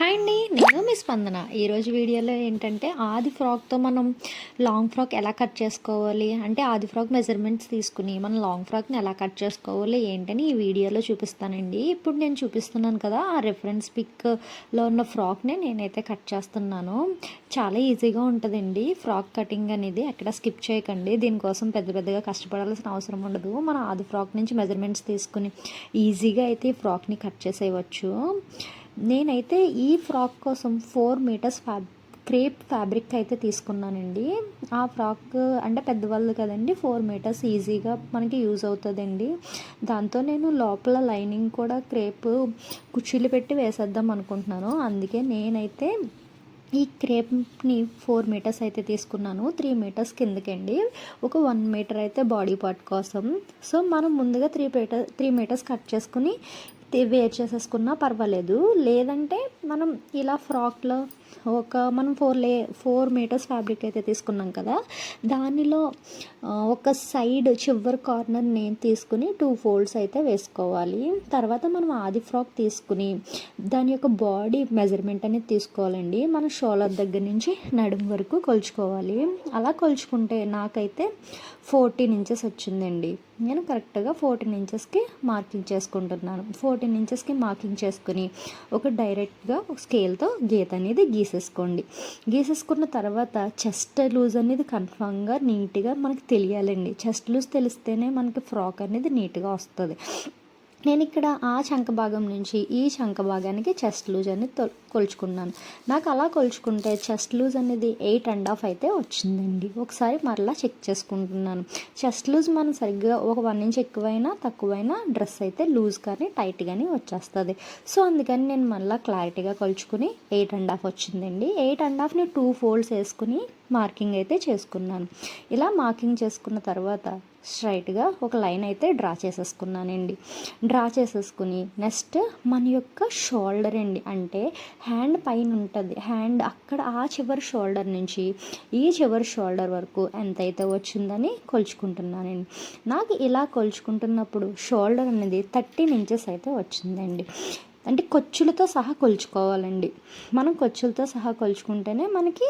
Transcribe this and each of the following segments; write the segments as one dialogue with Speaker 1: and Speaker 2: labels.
Speaker 1: Hi అండి, నేను మీ స్పందన. ఈరోజు వీడియోలో ఏంటంటే ఆది ఫ్రాక్తో మనం లాంగ్ ఫ్రాక్ ఎలా కట్ చేసుకోవాలి, అంటే ఆది ఫ్రాక్ మెజర్మెంట్స్ తీసుకుని మనం లాంగ్ ఫ్రాక్ని ఎలా కట్ చేసుకోవాలి ఏంటని ఈ వీడియోలో చూపిస్తానండి. ఇప్పుడు నేను చూపిస్తున్నాను కదా, ఆ రెఫరెన్స్ పిక్లో ఉన్న ఫ్రాక్ని నేనైతే కట్ చేస్తున్నాను. చాలా ఈజీగా ఉంటుందండి ఫ్రాక్ కటింగ్ అనేది, ఎక్కడ స్కిప్ చేయకండి. దీనికోసం పెద్దగా కష్టపడాల్సిన అవసరం ఉండదు. మన ఆది ఫ్రాక్ నుంచి మెజర్మెంట్స్ తీసుకుని ఈజీగా అయితే ఈ ఫ్రాక్ని కట్ చేసేయవచ్చు. నేనైతే ఈ ఫ్రాక్ కోసం 4 మీటర్స్ క్రేప్ ఫ్యాబ్రిక్ అయితే తీసుకున్నానండి. ఆ ఫ్రాక్ అంటే పెద్దవాళ్ళు కదండి, 4 మీటర్స్ ఈజీగా మనకి యూజ్ అవుతుందండి. దాంతో నేను లోపల లైనింగ్ కూడా క్రేప్ కుర్చీలు పెట్టి వేసేద్దాం అనుకుంటున్నాను. అందుకే నేనైతే ఈ క్రేప్ని 4 మీటర్స్ అయితే తీసుకున్నాను. 3 మీటర్స్ కిందకండి, ఒక 1 మీటర్ అయితే బాడీ పార్ట్ కోసం. సో మనం ముందుగా 3 మీటర్స్ కట్ చేసుకుని వేర్ చేసేసుకున్నా పర్వాలేదు. లేదంటే మనం ఇలా ఫ్రాక్లో మనం 4 మీటర్స్ ఫ్యాబ్రిక్ అయితే తీసుకున్నాం కదా, దానిలో ఒక సైడ్ చివరి కార్నర్ నేను తీసుకుని 2 ఫోల్డ్స్ అయితే వేసుకోవాలి. తర్వాత మనం ఆది ఫ్రాక్ తీసుకుని దాని యొక్క బాడీ మెజర్మెంట్ అనేది తీసుకోవాలండి. మన షోల్డర్ దగ్గర నుంచి నడుము వరకు కొలుచుకోవాలి. అలా కొలుచుకుంటే నాకైతే 14 ఇంచెస్ వచ్చిందండి. నేను కరెక్ట్గా 14 ఇంచెస్కి మార్కింగ్ చేసుకుంటున్నాను. 14 ఇంచెస్కి మార్కింగ్ చేసుకుని ఒక డైరెక్ట్గా స్కేల్తో గీత అనేది గీసేసుకున్న తర్వాత చెస్ట్ లూజ్ అనేది కన్ఫామ్గా నీట్గా మనకు తెలియాలండి. చెస్ట్ లూజ్ తెలిస్తేనే మనకి ఫ్రాక్ అనేది నీట్గా వస్తుంది. నేను ఇక్కడ ఆ చంక భాగం నుంచి ఈ చంక భాగానికి చెస్ట్ లూజ్ అనేది కొలుచుకున్నాను. నాకు అలా కొలుచుకుంటే చెస్ట్ లూజ్ అనేది 8.5 అయితే వచ్చిందండి. ఒకసారి మరలా చెక్ చేసుకుంటున్నాను. చెస్ట్ లూజ్ మనం సరిగ్గా ఒక 1 ఇంచ్ ఎక్కువైనా తక్కువైనా డ్రెస్ అయితే లూజ్ కానీ టైట్ కానీ వచ్చేస్తుంది. సో అందుకని నేను మళ్ళీ క్లారిటీగా కొలుచుకుని 8.5 వచ్చిందండి. 8.5ని 2 ఫోల్డ్స్ వేసుకుని మార్కింగ్ అయితే చేసుకున్నాను. ఇలా మార్కింగ్ చేసుకున్న తర్వాత స్ట్రైట్గా ఒక లైన్ అయితే డ్రా చేసేసుకున్నానండి. డ్రా చేసేసుకుని నెక్స్ట్ మన యొక్క షోల్డర్ అండి, అంటే హ్యాండ్ పైన ఉంటుంది, హ్యాండ్ అక్కడ ఆ చివరి షోల్డర్ నుంచి ఈ చివరి షోల్డర్ వరకు ఎంతైతే వచ్చిందని కొలుచుకుంటున్నానండి. నాకు ఇలా కొలుచుకుంటున్నప్పుడు షోల్డర్ అనేది 13 ఇంచెస్ అయితే వచ్చిందండి. అంటే ఖర్చులతో సహా కొలుచుకోవాలండి. మనం ఖర్చులతో సహా కొలుచుకుంటేనే మనకి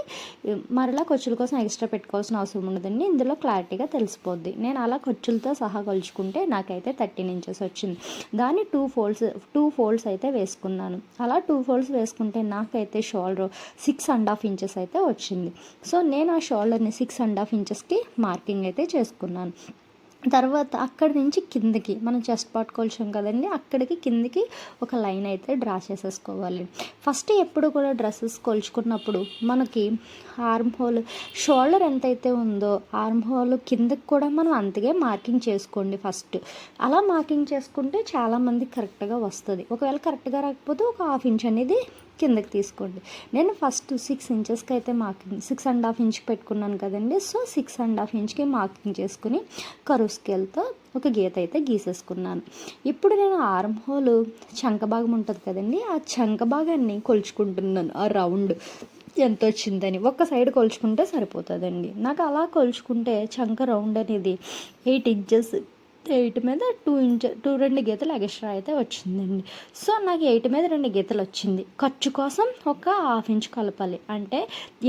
Speaker 1: మరలా ఖర్చుల కోసం ఎక్స్ట్రా పెట్టుకోవాల్సిన అవసరం ఉండదండి. ఇందులో క్లారిటీగా తెలిసిపోద్ది. నేను అలా ఖర్చులతో సహా కొలుచుకుంటే నాకైతే 13 ఇంచెస్ వచ్చింది. దాన్ని 2 ఫోల్డ్స్ అయితే వేసుకున్నాను. అలా 2 ఫోల్డ్స్ వేసుకుంటే నాకైతే షోల్డర్ 6.5 ఇంచెస్ అయితే వచ్చింది. సో నేను ఆ షోల్డర్ని 6.5 ఇంచెస్కి మార్కింగ్ అయితే చేసుకున్నాను. తర్వాత అక్కడి నుంచి కిందకి మనం చెస్ట్ పార్ట్ కొలిచాం కదండి, అక్కడికి కిందకి ఒక లైన్ అయితే డ్రా చేసేసుకోవాలి. ఫస్ట్ ఎప్పుడు కూడా డ్రెస్సెస్ కొలుచుకున్నప్పుడు మనకి ఆర్మ్ హోల్ షోల్డర్ ఎంతైతే ఉందో ఆర్మ్ హోల్ కిందకి కూడా మనం అంతగా మార్కింగ్ చేసుకోండి ఫస్ట్. అలా మార్కింగ్ చేసుకుంటే చాలామంది కరెక్ట్గా వస్తుంది. ఒకవేళ కరెక్ట్గా రాకపోతే ఒక 1/2 ఇంచ్ అనేది కిందకి తీసుకోండి. నేను ఫస్ట్ 6 ఇంచెస్కి అయితే మార్కింగ్ 6.5 ఇంచ్ పెట్టుకున్నాను కదండి. సో 6.5 ఇంచ్కి మార్కింగ్ చేసుకుని కరువు స్కేల్తో ఒక గీత అయితే గీసేసుకున్నాను. ఇప్పుడు నేను ఆర్మ్ హోల్ చంక భాగం ఉంటుంది కదండి, ఆ చంక భాగాన్ని కొలుచుకుంటున్నాను. ఆ రౌండ్ ఎంత వచ్చిందని ఒక్క సైడ్ కొలుచుకుంటే సరిపోతుందండి. నాకు అలా కొలుచుకుంటే చంక రౌండ్ అనేది 8 ఇంచెస్, 8 మీద 2 గీతలు ఎక్స్ట్రా అయితే వచ్చిందండి. సో నాకు 8 మీద 2 గీతలు వచ్చింది. ఖర్చు కోసం ఒక 1/2 ఇంచ్ కలపాలి, అంటే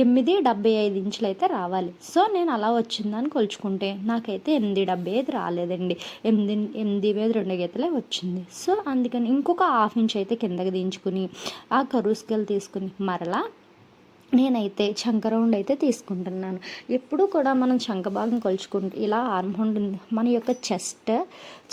Speaker 1: 8.75 ఇంచులు అయితే రావాలి. సో నేను అలా వచ్చిందని కొలుచుకుంటే నాకైతే 8.75 రాలేదండి. 8 మీద 2 గీతలే వచ్చింది. సో అందుకని ఇంకొక 1/2 ఇంచ్ అయితే కిందకి దించుకుని ఆ కరువు స్కేల్ తీసుకుని మరలా నేనైతే చంక రౌండ్ అయితే తీసుకుంటున్నాను. ఎప్పుడు కూడా మనం చంక భాగం కొలుచుకుంటే ఇలా ఆర్మ్ హోల్ మన యొక్క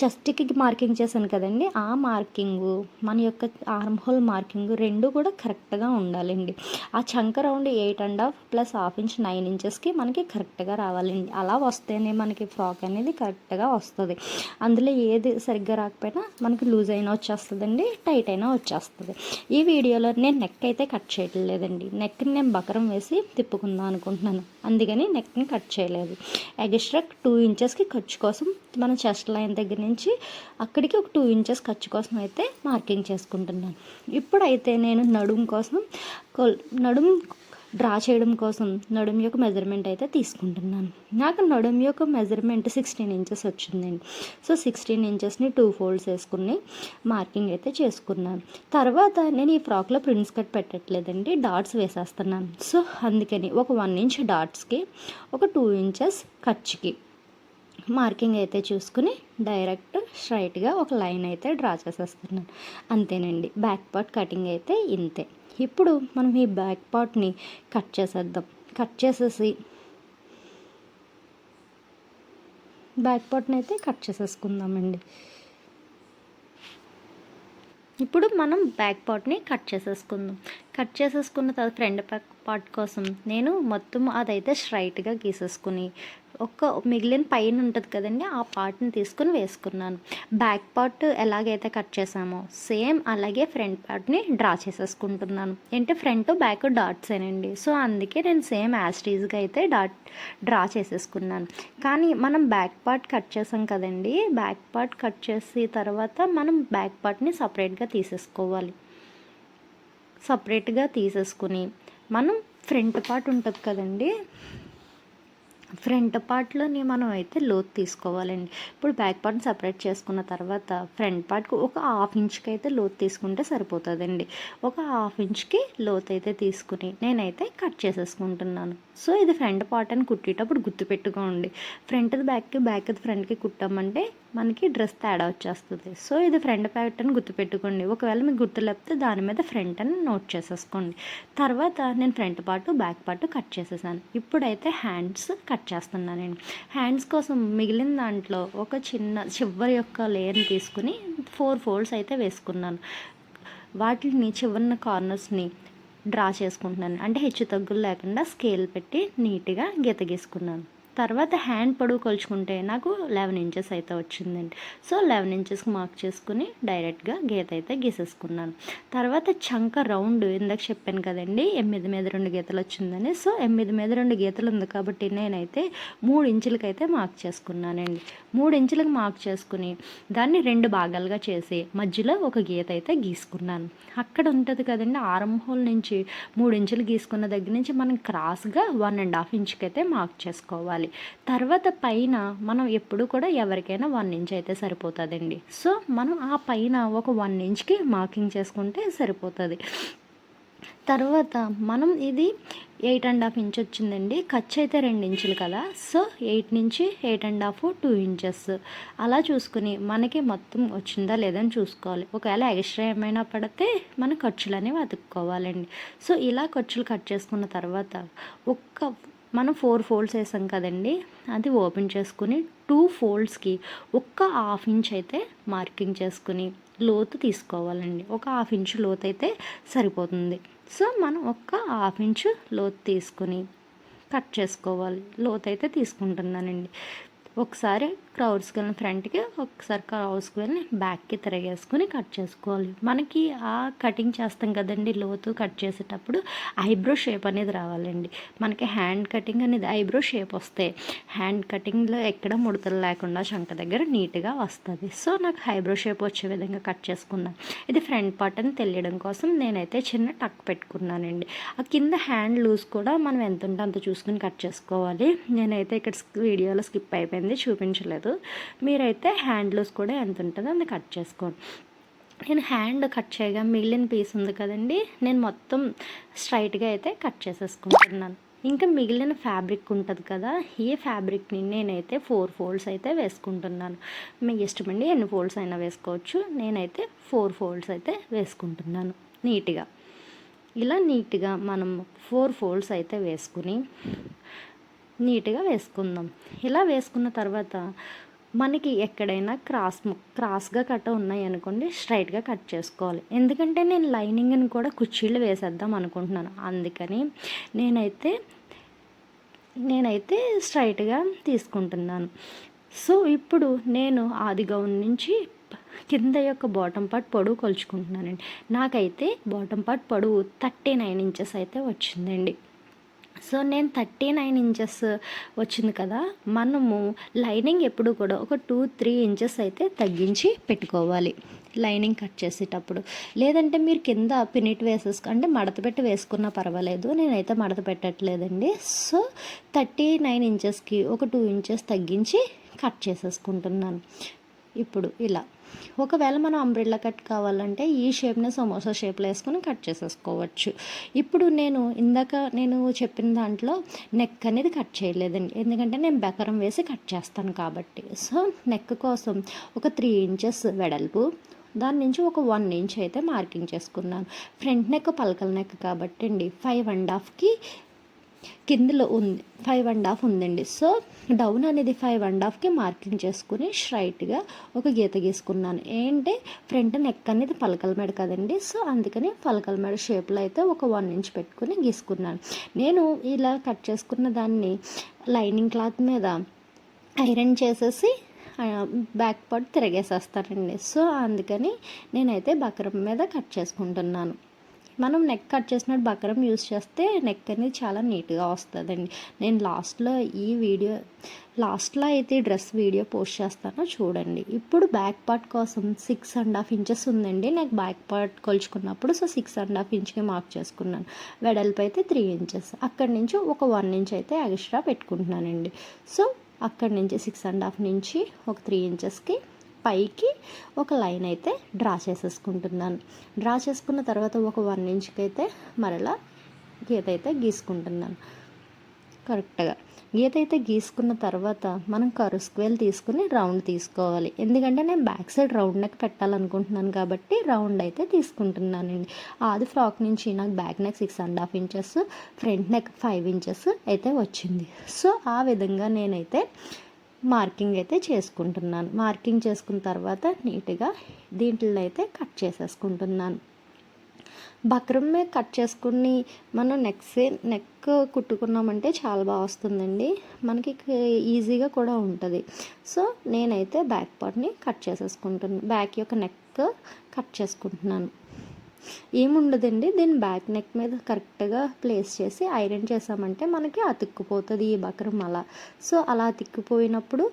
Speaker 1: చెస్ట్కి మార్కింగ్ చేశాను కదండి, ఆ మార్కింగు మన యొక్క ఆర్మ్ హోల్ మార్కింగ్ రెండు కూడా కరెక్ట్గా ఉండాలండి. ఆ చంక రౌండ్ 8.5 ప్లస్ 1/2 ఇంచ్ 9 ఇంచెస్కి మనకి కరెక్ట్గా రావాలండి. అలా వస్తేనే మనకి ఫ్రాక్ అనేది కరెక్ట్గా వస్తుంది. అందులో ఏది సరిగ్గా రాకపోయినా మనకి లూజ్ అయినా వచ్చేస్తుందండి, టైట్ అయినా వచ్చేస్తుంది. ఈ వీడియోలో నేను నెక్ అయితే కట్ చేయట్లేదండి. నెక్ని నేను బకరం వేసి తిప్పుకుందాం అనుకుంటున్నాను, అందుకని నెక్ని కట్ చేయలేదు. ఎక్స్ట్రా 2 ఇంచెస్కి ఖర్చు కోసం మన చెస్ట్ లైన్ దగ్గర నుంచి అక్కడికి ఒక 2 ఇంచెస్ ఖర్చు కోసం అయితే మార్కింగ్ చేసుకుంటున్నాను. ఇప్పుడైతే నేను నడుము కోసం డ్రా చేయడం కోసం నడుము యొక్క మెజర్మెంట్ అయితే తీసుకుంటున్నాను. నాకు నడుము యొక్క మెజర్మెంట్ 16 ఇంచెస్ వచ్చిందండి. సో 16 ఇంచెస్ని 2 ఫోల్డ్స్ వేసుకుని మార్కింగ్ అయితే చేసుకున్నాను. తర్వాత నేను ఈ ఫ్రాక్లో ప్రిన్స్ కట్ పెట్టట్లేదండి, డాట్స్ వేసేస్తున్నాను. సో అందుకని ఒక 1 ఇంచ్ డాట్స్కి, ఒక 2 ఇంచెస్ ఖర్చుకి మార్కింగ్ అయితే చూసుకుని డైరెక్ట్ స్ట్రైట్గా ఒక లైన్ అయితే డ్రా చేసేస్తున్నాను. అంతేనండి, బ్యాక్ పార్ట్ కటింగ్ అయితే ఇంతే. ఇప్పుడు మనం ఈ బ్యాక్ పార్ట్ని కట్ చేసేద్దాం. కట్ చేసేసి బ్యాక్ పార్ట్ని అయితే కట్ చేసేసుకుందామండి. ఇప్పుడు మనం బ్యాక్ పార్ట్ని కట్ చేసేసుకుందాం. కట్ చేసేసుకున్న తర్వాత ఫ్రంట్ పార్ట్ కోసం నేను మొత్తం అదైతే స్ట్రైట్గా గీసేసుకుని ఒక మిగిలిన పైన ఉంటుంది కదండి, ఆ పార్ట్ని తీసుకుని వేసుకున్నాను. బ్యాక్ పార్ట్ ఎలాగైతే కట్ చేసామో సేమ్ అలాగే ఫ్రంట్ పార్ట్ని డ్రా చేసేసుకుంటున్నాను. అంటే ఫ్రంట్ బ్యాక్ డాట్సేనండి. సో అందుకే నేను సేమ్ యాస్టీజ్గా అయితే డ్రా చేసేసుకున్నాను. కానీ మనం బ్యాక్ పార్ట్ కట్ చేసాం కదండి, బ్యాక్ పార్ట్ కట్ చేసి తర్వాత మనం బ్యాక్ పార్ట్ని సపరేట్గా తీసేసుకోవాలి. సపరేట్గా తీసేసుకుని మనం ఫ్రంట్ పార్ట్ ఉంటుంది కదండి, ఫ్రంట్ పార్ట్లోని మనం అయితే లోతు తీసుకోవాలండి. ఇప్పుడు బ్యాక్ పార్ట్ని సపరేట్ చేసుకున్న తర్వాత ఫ్రంట్ పార్ట్కి ఒక 1/2 ఇంచ్కి అయితే లోతు తీసుకుంటే సరిపోతుందండి. ఒక 1/2 ఇంచ్కి లోతు అయితే తీసుకుని నేనైతే కట్ చేసేసుకుంటున్నాను. సో ఇది ఫ్రంట్ పార్ట్ అని కుట్టేటప్పుడు గుర్తుపెట్టుకోండి. ఫ్రంట్ది బ్యాక్కి, బ్యాక్ది ఫ్రంట్కి కుట్టామంటే మనకి డ్రెస్ తేడా వచ్చేస్తుంది. సో ఇది ఫ్రంట్ పార్ట్ అని గుర్తుపెట్టుకోండి. ఒకవేళ మీకు గుర్తు లేకపోతే దాని మీద ఫ్రంట్ అని నోట్ చేసేసుకోండి. తర్వాత నేను front part back part cut చేసేసాను. ఇప్పుడైతే హ్యాండ్స్ కట్ చేస్తున్నానండి. హ్యాండ్స్ కోసం మిగిలిన దాంట్లో ఒక చివరి యొక్క లేయర్ని తీసుకుని 4 ఫోల్డ్స్ అయితే వేసుకున్నాను. వాటిని చివరిన కార్నర్స్ని డ్రా చేసుకుంటున్నాను. అంటే హెచ్చు తగ్గులు లేకుండా స్కేల్ పెట్టి నీట్గా గీత గీసుకున్నాను. తర్వాత హ్యాండ్ పొడవు కొలుచుకుంటే నాకు 11 ఇంచెస్ అయితే వచ్చిందండి. సో 11 ఇంచెస్కి మార్క్ చేసుకుని డైరెక్ట్గా గీత అయితే గీసేసుకున్నాను. తర్వాత చంక రౌండ్ ఇందాక చెప్పాను కదండి 8 మీద 2 గీతలు వచ్చిందని. సో 8 మీద 2 గీతలు ఉంది కాబట్టి నేనైతే 3 ఇంచులకి అయితే మార్క్ చేసుకున్నానండి. 3 ఇంచులకు మార్క్ చేసుకుని దాన్ని 2 భాగాలుగా చేసి మధ్యలో ఒక గీత అయితే గీసుకున్నాను. అక్కడ ఉంటుంది కదండి ఆర్మ్ హోల్ నుంచి 3 ఇంచులు గీసుకున్న దగ్గర నుంచి మనం క్రాస్గా 1.5 ఇంచుకి అయితే మార్క్ చేసుకోవాలి. తర్వాత పైన మనం ఎప్పుడు కూడా ఎవరికైనా 1 ఇంచ్ అయితే సరిపోతుందండి. సో మనం ఆ పైన ఒక 1 ఇంచ్కి మార్కింగ్ చేసుకుంటే సరిపోతుంది. తర్వాత మనం ఇది 8.5 ఇంచ్ వచ్చిందండి. ఖర్చు అయితే 2 ఇంచులు కదా. సో 8 నుంచి 8.5 2 ఇంచెస్ అలా చూసుకుని మనకి మొత్తం వచ్చిందా లేదని చూసుకోవాలి. ఒకవేళ ఎక్స్ట్రా ఏమైనా పడితే మన ఖర్చులు అనేవి అతుక్కోవాలండి. సో ఇలా ఖర్చులు కట్ చేసుకున్న తర్వాత మనం 4 ఫోల్డ్స్ వేసాం కదండి, అది ఓపెన్ చేసుకుని 2 ఫోల్డ్స్కి ఒక 1/2 ఇంచ్ అయితే మార్కింగ్ చేసుకుని లోతు తీసుకోవాలండి. ఒక 1/2 ఇంచు లోతు అయితే సరిపోతుంది. సో మనం ఒక 1/2 ఇంచు లోతు తీసుకుని కట్ చేసుకోవాలి. లోతు అయితే తీసుకుంటున్నానండి. ఒకసారి క్రౌడ్స్కి వెళ్ళిన ఫ్రంట్కి, ఒకసారి క్రౌడ్స్కి వెళ్ళి బ్యాక్కి తిరగేసుకుని కట్ చేసుకోవాలి. మనకి ఆ కటింగ్ చేస్తాం కదండి, లోతు కట్ చేసేటప్పుడు ఐబ్రో షేప్ అనేది రావాలండి. మనకి హ్యాండ్ కటింగ్ అనేది ఐబ్రో షేప్ వస్తే హ్యాండ్ కటింగ్లో ఎక్కడ ముడతలు లేకుండా చంక దగ్గర నీట్గా వస్తుంది. సో నాకు ఐబ్రో షేప్ వచ్చే విధంగా కట్ చేసుకున్నాను. ఇది ఫ్రంట్ పార్ట్ అని తెలియడం కోసం నేనైతే చిన్న టక్ పెట్టుకున్నానండి. ఆ కింద హ్యాండ్ లూజ్ కూడా మనం ఎంత ఉంటే అంత చూసుకుని కట్ చేసుకోవాలి. నేనైతే ఇక్కడ వీడియోలో స్కిప్ అయిపోయింది, చూపించలేదు. మీరైతే హ్యాండ్ లూజ్ కూడా ఎంత ఉంటుందో అంత కట్ చేసుకోండి. నేను హ్యాండ్ కట్ చేయగా మిగిలిన పీస్ ఉంది కదండి, నేను మొత్తం స్ట్రైట్గా అయితే కట్ చేసేసుకుంటున్నాను. ఇంకా మిగిలిన ఫ్యాబ్రిక్ ఉంటుంది కదా, ఈ ఫ్యాబ్రిక్ని నేనైతే 4 ఫోల్డ్స్ అయితే వేసుకుంటున్నాను. మీకు ఇష్టమండి ఎన్ని ఫోల్డ్స్ అయినా వేసుకోవచ్చు. నేనైతే 4 ఫోల్డ్స్ అయితే వేసుకుంటున్నాను నీట్గా. ఇలా నీట్గా మనం 4 ఫోల్డ్స్ అయితే వేసుకుని నీట్గా వేసుకుందాం. ఇలా వేసుకున్న తర్వాత మనకి ఎక్కడైనా క్రాస్గా కట్ ఉన్నాయి అనుకోండి, స్ట్రైట్గా కట్ చేసుకోవాలి. ఎందుకంటే నేను లైనింగ్ని కూడా కుర్చీలు వేసేద్దాం అనుకుంటున్నాను. అందుకని నేనైతే స్ట్రైట్గా తీసుకుంటున్నాను. సో ఇప్పుడు నేను ఆది గౌన్ నుంచి కింద యొక్క బాటమ్ పార్ట్ పొడవు కొలుచుకుంటున్నానండి. నాకైతే బాటమ్ పార్ట్ పొడవు 39 ఇంచెస్ అయితే వచ్చిందండి. సో నేను 39 ఇంచెస్ వచ్చింది కదా, మనము లైనింగ్ ఎప్పుడు కూడా ఒక 2-3 ఇంచెస్ అయితే తగ్గించి పెట్టుకోవాలి లైనింగ్ కట్ చేసేటప్పుడు. లేదంటే మీరు కింద పినిట్ అంటే మడత పెట్టి వేసుకున్నా పర్వాలేదు, నేనైతే మడత పెట్టట్లేదండి. సో 39 ఇంచెస్కి ఒక 2 ఇంచెస్ తగ్గించి కట్ చేసేసుకుంటున్నాను. ఇప్పుడు ఇలా ఒకవేళ మనం అంబ్రెల్లా కట్ కావాలంటే ఈ షేప్ని సమోసా షేప్లో వేసుకొని కట్ చేసేసుకోవచ్చు. ఇప్పుడు ఇందాక నేను చెప్పిన దాంట్లో నెక్ అనేది కట్ చేయలేదండి, ఎందుకంటే నేను బెకరం వేసి కట్ చేస్తాను కాబట్టి. సో నెక్ కోసం ఒక 3 ఇంచెస్ వెడల్పు, దాని నుంచి ఒక 1 ఇంచ్ అయితే మార్కింగ్ చేసుకున్నాను. ఫ్రంట్ నెక్ పలకల నెక్ కాబట్టి అండి 5.5కి కిందలో ఉంది 5.5 ఉందండి. సో డౌన్ అనేది 5.5కి మార్కింగ్ చేసుకుని స్ట్రైట్గా ఒక గీత గీసుకున్నాను. ఏంటంటే ఫ్రంట్ నెక్ అనేది పలకల మెడ కదండి, సో అందుకని పలకల మెడ షేప్లో అయితే ఒక 1 ఇంచ్ పెట్టుకుని గీసుకున్నాను. నేను ఇలా కట్ చేసుకున్న దాన్ని లైనింగ్ క్లాత్ మీద ఐరన్ చేసేసి బ్యాక్ పార్ట్ తిరగేసేస్తానండి. సో అందుకని నేనైతే బకరం మీద కట్ చేసుకుంటున్నాను. మనం నెక్ కట్ చేసినట్టు బకరం యూస్ చేస్తే నెక్ అనేది చాలా నీట్గా వస్తుందండి. నేను లాస్ట్లో అయితే డ్రెస్ వీడియో పోస్ట్ చేస్తాను చూడండి. ఇప్పుడు బ్యాక్ పార్ట్ కోసం 6.5 ఇంచెస్ ఉందండి నాకు బ్యాక్ పార్ట్ కొలుచుకున్నప్పుడు. సో 6.5 ఇంచ్కి మార్క్ చేసుకున్నాను. వెడల్పు అయితే 3 ఇంచెస్, అక్కడి నుంచి ఒక 1 ఇంచ్ అయితే ఎక్స్ట్రా పెట్టుకుంటున్నానండి. సో అక్కడి నుంచి 6.5 నుంచి ఒక 3 ఇంచెస్కి పైకి ఒక లైన్ అయితే డ్రా చేసేసుకుంటున్నాను. డ్రా చేసుకున్న తర్వాత ఒక 1 ఇంచ్కి అయితే మరలా గీత అయితే గీసుకుంటున్నాను. కరెక్ట్గా గీత అయితే గీసుకున్న తర్వాత మనం కర్వ్ స్క్వేర్ తీసుకుని రౌండ్ తీసుకోవాలి. ఎందుకంటే నేను బ్యాక్ సైడ్ రౌండ్ నెక్ పెట్టాలనుకుంటున్నాను కాబట్టి రౌండ్ అయితే తీసుకుంటున్నానండి. ఆది ఫ్రాక్ నుంచి నాకు back neck 6.5 inches, front neck 5 inches అయితే వచ్చింది. సో ఆ విధంగా నేనైతే మార్కింగ్ అయితే చేసుకుంటున్నాను. మార్కింగ్ చేసుకున్న తర్వాత నీట్గా దీంట్లో అయితే కట్ చేసేసుకుంటున్నాను. బక్రం మీద కట్ చేసుకుని మనం నెక్ కుట్టుకున్నామంటే చాలా బాగా వస్తుందండి, మనకి ఈజీగా కూడా ఉంటుంది. సో నేనైతే బ్యాక్ పార్ట్ని కట్ చేసేసుకుంటున్నాను, బ్యాక్ యొక్క నెక్ కట్ చేసుకుంటున్నాను. ఏముండదండి, దీన్ని బ్యాక్ నెక్ మీద కరెక్ట్గా ప్లేస్ చేసి ఐరన్ చేసామంటే మనకి అతుక్కుపోతుంది ఈ బక్రం అలా. సో అలా అతుక్కుపోయినప్పుడు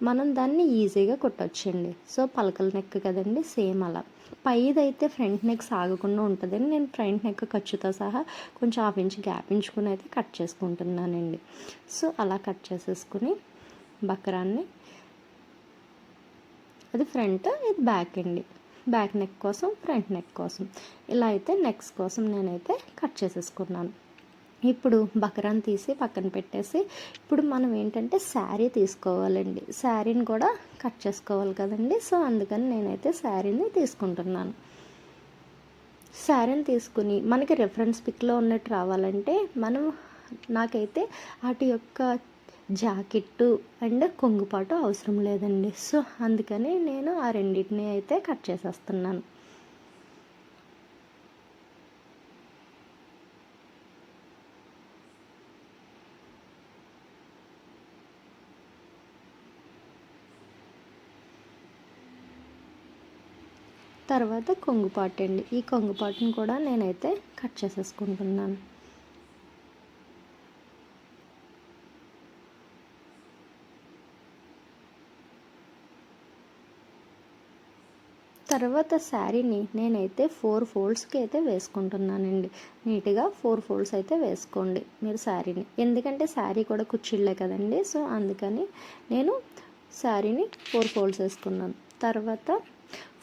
Speaker 1: మనం దాన్ని ఈజీగా కుట్టొచ్చండి. సో పలకల నెక్ కదండి, సేమ్ అలా. పైదైతే ఫ్రంట్ నెక్ సాగకుండా ఉంటుందని నేను ఫ్రంట్ నెక్ ఖర్చుతో సహా కొంచెం 1/2 ఇంచ్ గ్యాప్ ఇంచుకుని అయితే కట్ చేసుకుంటున్నానండి. సో అలా కట్ చేసేసుకుని బక్రాన్ని, అది ఫ్రంట్, ఇది బ్యాక్ అండి. బ్యాక్ నెక్ కోసం, ఫ్రంట్ నెక్ కోసం ఇలా అయితే నెక్స్ కోసం నేనైతే కట్ చేసేసుకున్నాను. ఇప్పుడు బకరాన్ని తీసి పక్కన పెట్టేసి ఇప్పుడు మనం ఏంటంటే శారీ తీసుకోవాలండి. శారీని కూడా కట్ చేసుకోవాలి కదండి. సో అందుకని నేనైతే శారీని తీసుకుంటున్నాను. శారీని తీసుకుని మనకి రెఫరెన్స్ పిక్లో ఉన్నట్టు రావాలంటే నాకైతే వాటి యొక్క జాకెట్టు అండ్ కొంగుపాటు అవసరం లేదండి. సో అందుకని నేను ఆ రెండింటిని అయితే కట్ చేసేస్తున్నాను. తర్వాత కొంగుపాటు అండి, ఈ కొంగుపాటును కూడా నేనైతే కట్ చేసేసుకుంటున్నాను. తర్వాత శారీని నేనైతే 4 ఫోల్డ్స్కి అయితే వేసుకుంటున్నానండి. నీట్గా 4 ఫోల్డ్స్ అయితే వేసుకోండి మీరు శారీని, ఎందుకంటే శారీ కూడా కుచ్చిళ్ళే కదండి. సో అందుకని నేను శారీని 4 ఫోల్డ్స్ వేసుకున్నాను. తర్వాత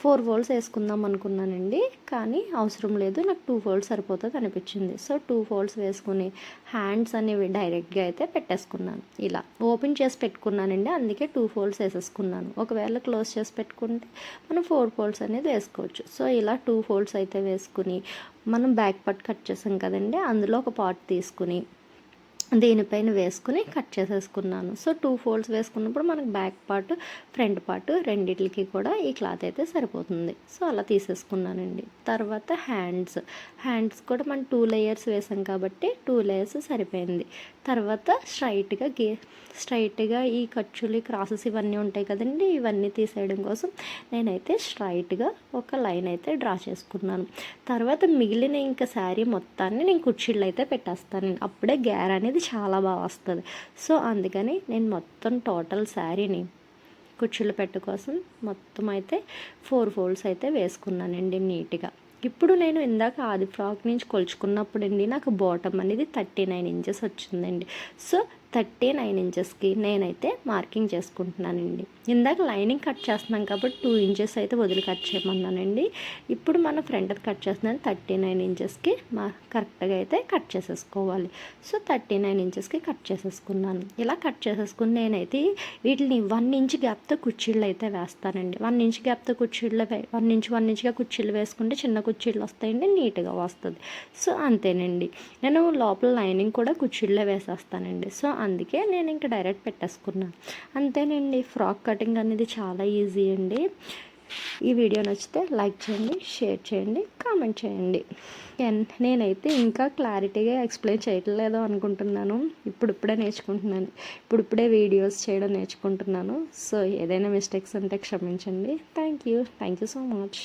Speaker 1: 4 ఫోల్డ్స్ వేసుకుందాం అనుకున్నానండి, కానీ అవసరం లేదు, నాకు 2 ఫోల్డ్స్ సరిపోతుంది అనిపించింది. సో 2 ఫోల్డ్స్ వేసుకుని హ్యాండ్స్ అనేవి డైరెక్ట్గా అయితే పెట్టేసుకున్నాను. ఇలా ఓపెన్ చేసి పెట్టుకున్నానండి, అందుకే 2 ఫోల్డ్స్ వేసేసుకున్నాను. ఒకవేళ క్లోజ్ చేసి పెట్టుకుంటే మనం 4 ఫోల్డ్స్ అనేది వేసుకోవచ్చు. సో ఇలా 2 ఫోల్డ్స్ అయితే వేసుకుని మనం బ్యాక్ పార్ట్ కట్ చేసాం కదండి, అందులో ఒక పార్ట్ తీసుకుని దీనిపైన వేసుకుని కట్ చేసేసుకున్నాను. సో 2 ఫోల్డ్స్ వేసుకున్నప్పుడు మనకు బ్యాక్ పార్ట్, ఫ్రంట్ పార్ట్ రెండిటికి కూడా ఈ క్లాత్ అయితే సరిపోతుంది. సో అలా తీసేసుకున్నానండి. తర్వాత హ్యాండ్స్ కూడా మనం 2 లేయర్స్ వేసాం కాబట్టి 2 లేయర్స్ సరిపోయింది. తర్వాత స్ట్రైట్గా ఈ ఖర్చులు, క్రాసెస్ ఇవన్నీ ఉంటాయి కదండి, ఇవన్నీ తీసేయడం కోసం నేనైతే స్ట్రైట్గా ఒక లైన్ అయితే డ్రా చేసుకున్నాను. తర్వాత మిగిలిన ఇంకా శారీ మొత్తాన్ని నేను కుర్చీళ్ళు అయితే పెట్టేస్తాను, అప్పుడే గ్యార్ అనేది అనేది చాలా బాగా వస్తుంది. సో అందుకని నేను మొత్తం టోటల్ శారీని కుచ్చుళ్ళ పెట్టు కోసం మొత్తం అయితే 4 ఫోల్డ్స్ అయితే వేసుకున్నానండి నీట్గా. ఇప్పుడు నేను ఇందాక ఆది ఫ్రాక్ నుంచి కొలుచుకున్నప్పుడు అండి నాకు బాటమ్ అనేది 39 ఇంచెస్ వచ్చిందండి. సో 39 ఇంచెస్కి నేనైతే మార్కింగ్ చేసుకుంటున్నానండి. ఇందాక లైనింగ్ కట్ చేస్తున్నాం కాబట్టి 2 ఇంచెస్ అయితే వదిలి కట్ చేయమన్నానండి. ఇప్పుడు మనం ఫ్రంట్ కట్ చేస్తున్నాను 39 ఇంచెస్కి కరెక్ట్గా అయితే కట్ చేసేసుకోవాలి. సో 39 ఇంచెస్కి కట్ చేసేసుకున్నాను. ఇలా కట్ చేసేసుకుని నేనైతే వీటిని 1 ఇంచ్ గ్యాప్తో కుర్చీళ్ళు అయితే వేస్తానండి. 1 ఇంచ్ గ్యాప్తో కుర్చీళ్ళు 1 ఇంచ్గా కుర్చీలు వేసుకుంటే చిన్న కుర్చీలు వస్తాయండి, నీట్గా వస్తుంది. సో అంతేనండి, నేను లోపల లైనింగ్ కూడా కుర్చీళ్ళే వేసేస్తానండి. సో అందుకే నేను ఇంకా డైరెక్ట్ పెట్టేసుకున్నాను. అంతేనండి, ఫ్రాక్ కటింగ్ అనేది చాలా ఈజీ అండి. ఈ వీడియో నచ్చితే లైక్ చేయండి, షేర్ చేయండి, కామెంట్ చేయండి. నేనైతే ఇంకా క్లారిటీగా ఎక్స్ప్లెయిన్ చేయట్లేదు అనుకుంటున్నాను. ఇప్పుడిప్పుడే నేర్చుకుంటున్నాను, ఇప్పుడిప్పుడే వీడియోస్ చేయడం నేర్చుకుంటున్నాను. సో ఏదైనా మిస్టేక్స్ ఉంటే క్షమించండి. Thank you so much.